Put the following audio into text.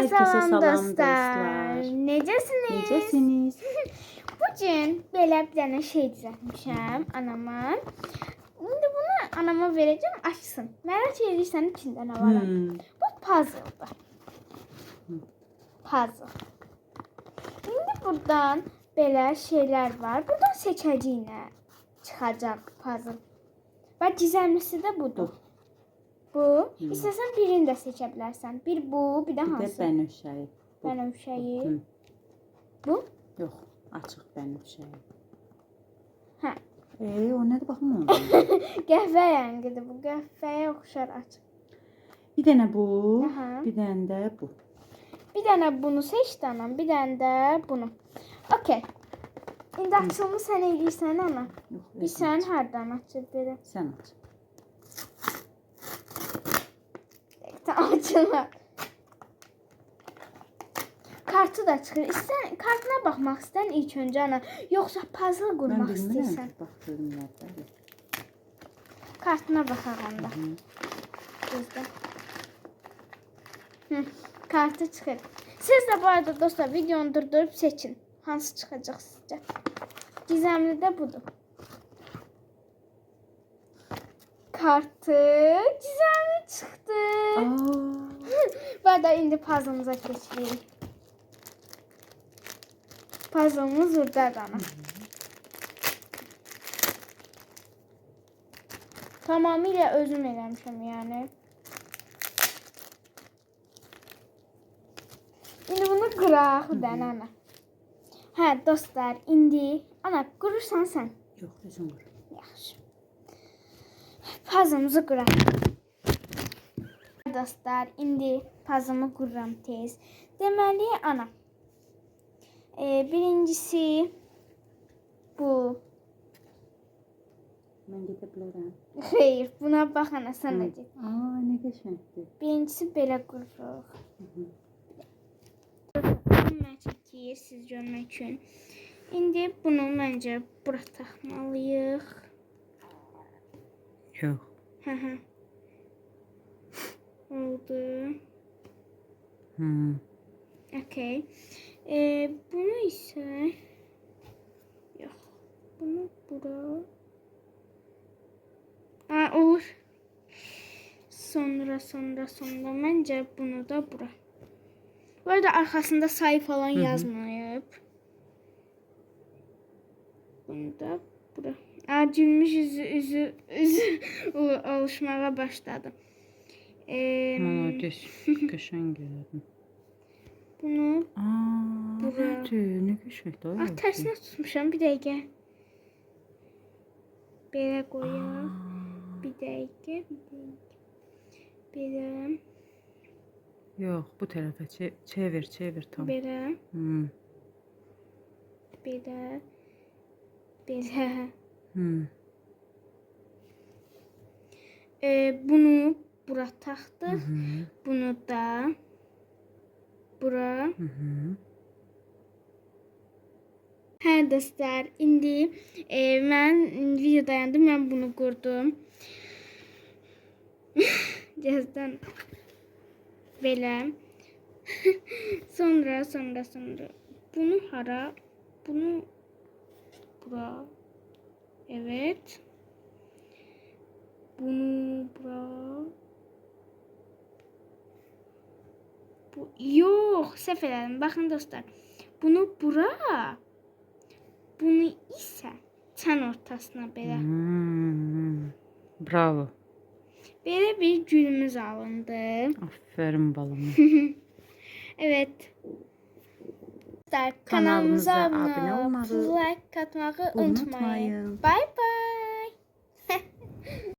salam dostlar. dostlar. Necəsiniz? Necəsiniz? Bugün belə bir dənə şey düzəltmişəm anama. İndi bunu anama verəcəm, açsın. Merak edirsən içində nə var? Bu puzzle'dır. Puzzle. İndi buradan belə şeylər var. Buradan seçəcəyinə çıxacaq puzzle. Və gizemlisi də budur. Bu. İstəsən birini də seçə bilərsən. Bir bu, bir də hansı? Bir də bənövşəyi. Bənövşəyi. Bu? Yox, açıq bənövşəyi. Hə. O nədir baxım onda? Qəhvə rəngidir bu. Qəhvəyə oxşar açıq. Bir dənə bu, Aha. bir dənə də bu. Bir dənə bunu seçdi anam, bir dənə də bunu. Okey. İndi açılımı sən eləyirsən ana. Yox, Bir sən hardan açıb belə? sən aç. Tamam açılma. Kartı da çıxır. İstən kartına baxmaq istən ilk öncə ana, yoxsa puzzle qurmaq istəyirsən? Bax görüm nədir. Kartına baxaq onda. Gözlə. Kartı çıxır. Siz də bu arada dostlar videonu durdurup seçin. Hansı çıxacaq sizcə? Gizemli də budur. Kartı gizemli çıxdı. Bu arada indi puzzle'ımıza keçirik. Puzzle'ımız buradadır ana. Tamamıyla özüm eləmişəm yəni. İndi bunu qıraq bir dənə ana. Hə dostlar, indi ana qurursan sən. Yox, özüm qur. Yaxşı. Puzzle'ımızı quraq. Dostlar, indi puzzle'ımı qururam tez. Deməli ana. Birincisi bu. Mən gedə bilərəm. Xeyr, buna bax ana sən də get. Nə qəşəngdir. Birincisi belə qururuq. Mən çəkir siz görmək üçün. İndi bunu məncə bura taxmalıyıq. Yox. Hı. Oldu. Okey. Bunu isə yox. Bunu bura. Olur. Sonra məncə bunu da bura. Bu arada arkasında sayı falan yazmayıb. Bunu da bura. Gülmüş üzü oluşmağa başladı. Qəşəng gəldim. Bunu bura. Nə qəşəngdir. Tərsinə tutmuşam bir dəqiqə. Belə qoyaq. Bir dəqiqə. Belə. Yox, bu tərəfə çevir tam. Belə. Belə. Bunu bura taxdıq. Bunu da bura. Hə dostlar, indi mən video dayandım, mən bunu qurdum. Cihazdan belə. Sonra bunu hara? Bunu bura. Evet. Bunu bura. Yox, səhv elədim. Baxın dostlar. Bunu bura. Bunu isə çən ortasına belə. Bravo. Belə bir gülümüz alındı. Aferin balım. Evet. Kanalımıza abunə olmağı, like atmağı unutmayın. Bye bye.